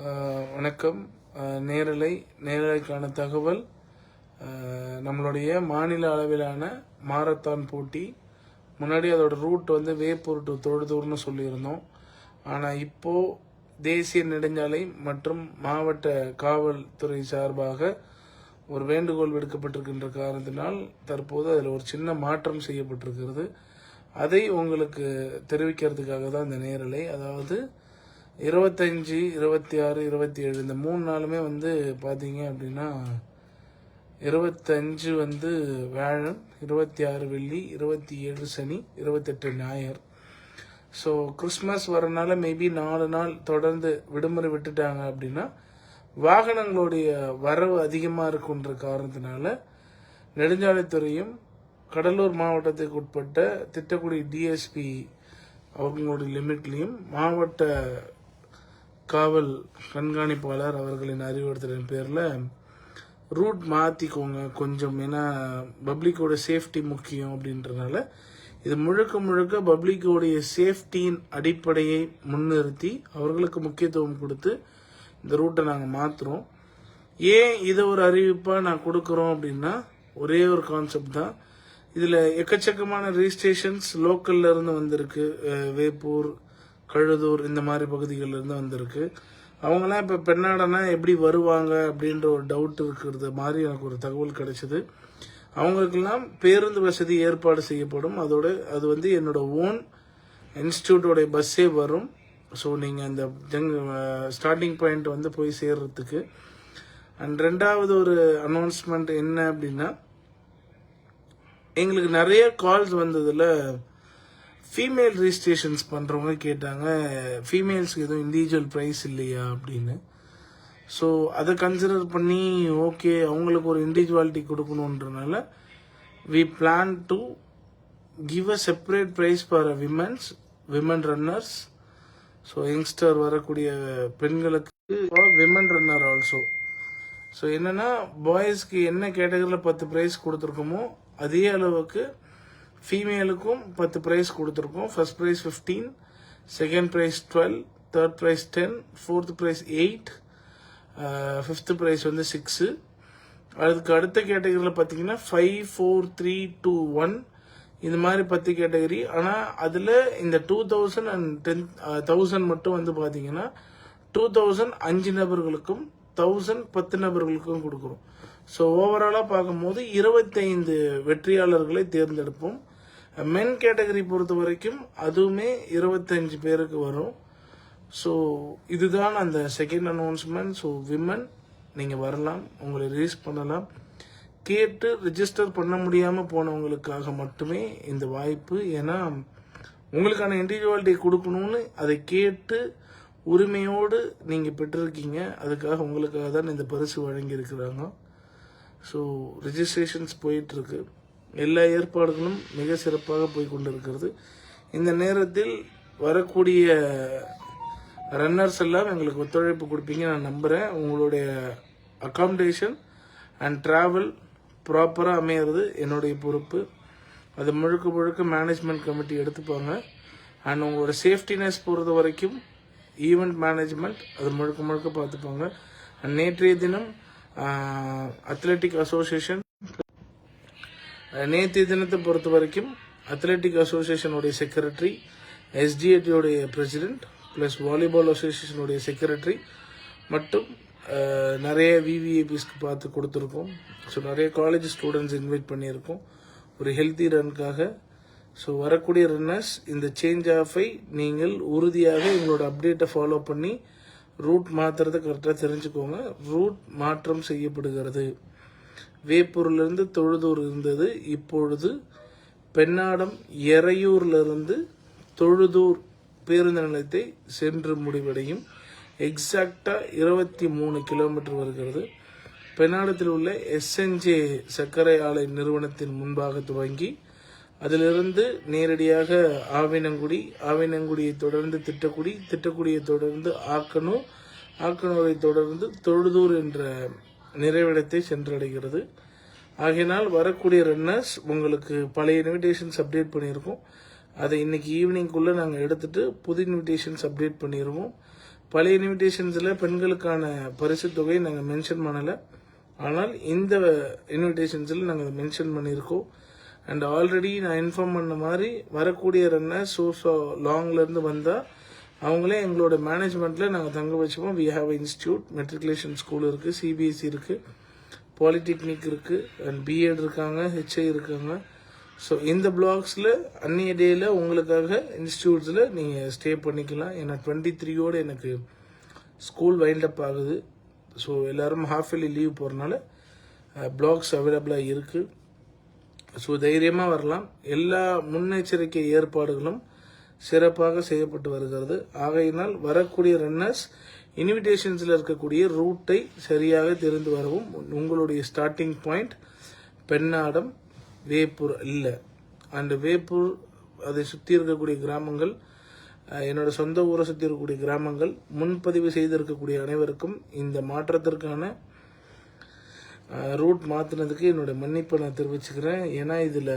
வணக்கம். நேரலைக்கான தகவல், நம்மளுடைய மாநில அளவிலான மாரத்தான் போட்டி. முன்னாடி அதோட ரூட் வந்து வேப்பூர் டு தொழுதூர்னு சொல்லியிருந்தோம். ஆனால் இப்போது தேசிய நெடுஞ்சாலை மற்றும் மாவட்ட காவல்துறை சார்பாக ஒரு வேண்டுகோள் விடுக்கப்பட்டிருக்கின்ற காரணத்தினால் தற்போது அதில் ஒரு சின்ன மாற்றம் செய்யப்பட்டிருக்கிறது. அதை உங்களுக்கு தெரிவிக்கிறதுக்காக தான் இந்த நேரலை. அதாவது 25, 26, 27 இந்த 3 நாளுமே வந்து பார்த்தீங்க அப்படின்னா 25 வந்து வியாழன், 26 வெள்ளி, 27 சனி, 28 ஞாயிறு. ஸோ கிறிஸ்மஸ் வரனால மேபி 4 நாள் தொடர்ந்து விடுமுறை விட்டுட்டாங்க அப்படின்னா வாகனங்களுடைய வரவு அதிகமாக இருக்குன்ற காரணத்தினால நெடுஞ்சாலைத்துறையும் கடலூர் மாவட்டத்துக்கு உட்பட்ட திட்டக்குடி டிஎஸ்பி அவர்களுடைய லிமிட்லையும் மாவட்ட காவல் கண்காணிப்பாளர் அவர்களின் அறிவுறுத்தலின் பேரில் ரூட் மாற்றிக்கோங்க கொஞ்சம். ஏன்னா பப்ளிக்கோட சேஃப்டி முக்கியம் அப்படின்றனால இது முழுக்க முழுக்க பப்ளிக்கோடைய சேஃப்டியின் அடிப்படையை முன்னிறுத்தி அவர்களுக்கு முக்கியத்துவம் கொடுத்து இந்த ரூட்டை நாங்கள் மாற்றுறோம். ஏன் இதை ஒரு அறிவிப்பாக நான் கொடுக்குறோம் அப்படின்னா ஒரே ஒரு கான்செப்ட் தான். இதில் எக்கச்சக்கமான ரிஜிஸ்ட்ரேஷன்ஸ் லோக்கல்ல இருந்து வந்திருக்கு. வேப்பூர், கழுதூர் இந்த மாதிரி பகுதிகளில் இருந்து வந்திருக்கு. அவங்களாம் இப்போ பெண்ணாடனா எப்படி வருவாங்க அப்படின்ற ஒரு டவுட் இருக்கிறது மாதிரி எனக்கு ஒரு தகவல் கிடைச்சிது. அவங்களுக்கெல்லாம் பேருந்து வசதி ஏற்பாடு செய்யப்படும். அது வந்து என்னோட ஓன் இன்ஸ்டியூட்டோடைய பஸ்ஸே வரும். ஸோ நீங்கள் அந்த ஸ்டார்டிங் பாயிண்ட் வந்து போய் சேர்றதுக்கு. அண்ட் ரெண்டாவது ஒரு அனௌன்ஸ்மெண்ட் என்ன அப்படின்னா, எங்களுக்கு நிறைய கால்ஸ் வந்ததில் ஃபீமேல் ரிஜிஸ்ட்ரேஷன்ஸ் பண்ணுறவங்க கேட்டாங்க, ஃபீமேல்ஸ்க்கு எதுவும் இண்டிவிஜுவல் ப்ரைஸ் இல்லையா அப்படின்னு. ஸோ அதை கன்சிடர் பண்ணி ஓகே அவங்களுக்கு ஒரு இண்டிவிஜுவாலிட்டி கொடுக்கணுன்றனால we plan to give a separate prize for women runners. So youngster வரக்கூடிய பெண்களுக்கு விமன் ரன்னர் ஆல்சோ. ஸோ என்னென்னா பாய்ஸ்க்கு என்ன கேட்டகரியில் 10 ப்ரைஸ் கொடுத்துருக்கோமோ அதே அளவுக்கு ஃபீமேலுக்கும் 10 ப்ரைஸ் கொடுத்துருக்கோம். First prize 15, second prize 12, third prize 10, fourth prize 8, fifth prize வந்து 6. அதுக்கு அடுத்த கேட்டகரியில் பார்த்தீங்கன்னா 5, 4, 3, 2, 1 இது மாதிரி 10 கேட்டகரி. ஆனால் அதில் இந்த 2000 and 10,000 மட்டும் வந்து பார்த்தீங்கன்னா 2000 5 நபர்களுக்கும் 1000 10 நபர்களுக்கும் கொடுக்குறோம். ஸோ ஓவராலாக பார்க்கும்போது 25 வெற்றியாளர்களை தேர்ந்தெடுப்போம். மென் கேட்டகரி பொறுத்த வரைக்கும் அதுவுமே 25 பேருக்கு வரும். ஸோ இதுதான் அந்த செகண்ட் அனௌன்ஸ்மெண்ட். ஸோ விமன் நீங்கள் வரலாம், உங்களை ரிஜிஸ்டர் பண்ணலாம். கேட்டு ரிஜிஸ்டர் பண்ண முடியாமல் போனவங்களுக்காக மட்டுமே இந்த வாய்ப்பு. ஏன்னா உங்களுக்கான இண்டிவிஜுவாலிட்டி கொடுக்கணும்னு அதை கேட்டு உரிமையோடு நீங்கள் பெற்றிருக்கீங்க. அதுக்காக உங்களுக்காக தான் இந்த பரிசு வழங்கியிருக்கிறாங்க. ஸோ ரிஜிஸ்ட்ரேஷன்ஸ் போயிட்டுருக்கு. எல்லா ஏற்பாடுகளும் மிக சிறப்பாக போய் கொண்டு இருக்கிறது. இந்த நேரத்தில் வரக்கூடிய ரன்னர்ஸ் எல்லாம் எங்களுக்கு ஒத்துழைப்பு கொடுப்பீங்க நான் நம்புகிறேன். உங்களுடைய அகாமடேஷன் அண்ட் ட்ராவல் ப்ராப்பராக அமையிறது என்னுடைய பொறுப்பு. அது முழுக்க முழுக்க மேனேஜ்மெண்ட் கமிட்டி எடுத்துப்பாங்க. அண்ட் உங்களோட சேஃப்டினஸ் பொறுத்த வரைக்கும் ஈவெண்ட் மேனேஜ்மெண்ட் அது முழுக்க முழுக்க பார்த்துப்பாங்க. அண்ட் நேற்றைய தினம் அத்லெட்டிக் அசோசியேஷன் நேற்றைய தினத்தை பொறுத்த வரைக்கும் அத்லெட்டிக் அசோசியேஷனுடைய செக்ரட்டரி, எஸ்டிஏடியோடைய பிரசிடென்ட் ப்ளஸ் வாலிபால் அசோசியேஷனுடைய செக்ரட்டரி மட்டும் நிறைய விவிஐபிஸ்க்கு பார்த்து கொடுத்துருக்கோம். ஸோ நிறைய காலேஜ் ஸ்டூடெண்ட்ஸ் இன்வைட் பண்ணியிருக்கோம் ஒரு ஹெல்த்தி ரனுக்காக. ஸோ வரக்கூடிய ரன்னர்ஸ் இந்த சேஞ்ச் ஆஃபை நீங்கள் உறுதியாக எங்களோட அப்டேட்டை ஃபாலோ பண்ணி ரூட் மாற்றுறதை கரெக்டாக தெரிஞ்சுக்கோங்க. ரூட் மாற்றம் செய்யப்படுகிறது. வேப்பூர்லேருந்து தொழுதூர் இருந்தது, இப்பொழுது பெண்ணாடம் எறையூர்லேருந்து தொழுதூர் பேருந்து நிலையத்தை சென்று முடிவடையும். எக்ஸாக்டாக 23 கிலோமீட்டர் வருகிறது. பெண்ணாடத்தில் உள்ள எஸ்என்ஜே சர்க்கரை ஆலை நிறுவனத்தின் முன்பாக துவங்கி அதிலிருந்து நேரடியாக ஆவினங்குடியை தொடர்ந்து திட்டக்குடியை தொடர்ந்து ஆக்கனூரை தொடர்ந்து தொழுதூர் என்ற நிறைவிடத்தை சென்றடைகிறது. ஆகையினால் வரக்கூடிய ரன்னர்ஸ் உங்களுக்கு பழைய இன்விடேஷன்ஸ் அப்டேட் பண்ணியிருக்கோம். அதை இன்னைக்கு ஈவினிங்குள்ளே நாங்கள் எடுத்துகிட்டு புது இன்விடேஷன்ஸ் அப்டேட் பண்ணிடுவோம். பழைய இன்விடேஷன்ஸில் பெண்களுக்கான பரிசு தொகையை நாங்கள் மென்ஷன் பண்ணலை. ஆனால் இந்த இன்விடேஷன்ஸில் நாங்கள் அதை மென்ஷன் பண்ணியிருக்கோம். அண்ட் ஆல்ரெடி நான் இன்ஃபார்ம் பண்ண மாதிரி வரக்கூடிய ரன்னர் ஸோ லாங்லேருந்து வந்தால் அவங்களே எங்களோட மேனேஜ்மெண்ட்டில் நாங்கள் தங்க வச்சுப்போம். We have institute, matriculation school இருக்குது, சிபிஎஸ்சி இருக்குது, பாலிடெக்னிக் இருக்குது, அண்ட் பிஎட் இருக்காங்க, ஹெச்ஐ இருக்காங்க. ஸோ இந்த பிளாக்ஸில் அன்றைய டேயில் உங்களுக்காக இன்ஸ்டியூட்ஸில் நீங்கள் ஸ்டே பண்ணிக்கலாம். ஏன்னா 23 எனக்கு ஸ்கூல் வைண்ட் அப் ஆகுது. ஸோ எல்லோரும் ஹாஃப் இயர்லி லீவ் போகிறனால பிளாக்ஸ் அவைலபிளாக இருக்குது. ஸோ தைரியமாக வரலாம். எல்லா முன்னெச்சரிக்கை ஏற்பாடுகளும் சிறப்பாக செய்யப்பட்டு வருகிறது. ஆகையினால் வரக்கூடிய ரன்னர்ஸ் இன்விடேஷன்ஸில் இருக்கக்கூடிய ரூட்டை சரியாக தெரிந்து வரவும். உங்களுடைய ஸ்டார்டிங் பாயிண்ட் பெண்ணாடம், வேப்பூர் இல்லை, அண்ட் வேப்பூர் அதை சுற்றி இருக்கக்கூடிய கிராமங்கள், என்னோட சொந்த ஊரை சுற்றி இருக்கக்கூடிய கிராமங்கள், முன்பதிவு செய்திருக்கக்கூடிய அனைவருக்கும் இந்த மாற்றத்திற்கான ரூட் மாற்றினதுக்கு என்னோட மன்னிப்பை நான் தெரிவிச்சுக்கிறேன். ஏன்னா இதில்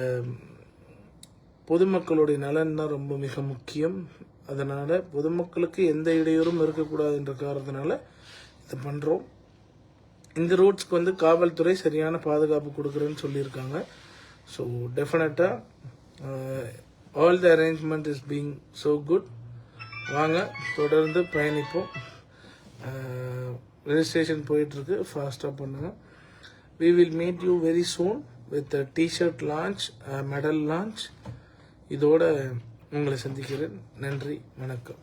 பொதுமக்களுடைய நலன் தான் ரொம்ப மிக முக்கியம். அதனால் பொதுமக்களுக்கு எந்த இடையூறும் இருக்கக்கூடாது என்ற காரணத்தினால இதை பண்ணுறோம். இந்த ரூட்ஸ்க்கு வந்து காவல்துறை சரியான பாதுகாப்பு கொடுக்குறேன்னு சொல்லியிருக்காங்க. ஸோ டெஃபினட்டாக all the arrangement is being so good. வாங்க தொடர்ந்து பயணிப்போம். ரெஜிஸ்ட்ரேஷன் போயிட்டுருக்கு, ஃபாஸ்ட்டாக பண்ணுங்கள். We will meet you very soon with a t-shirt launch, a medal launch. இதோட உங்களை சந்திக்கிறேன். நன்றி, வணக்கம்.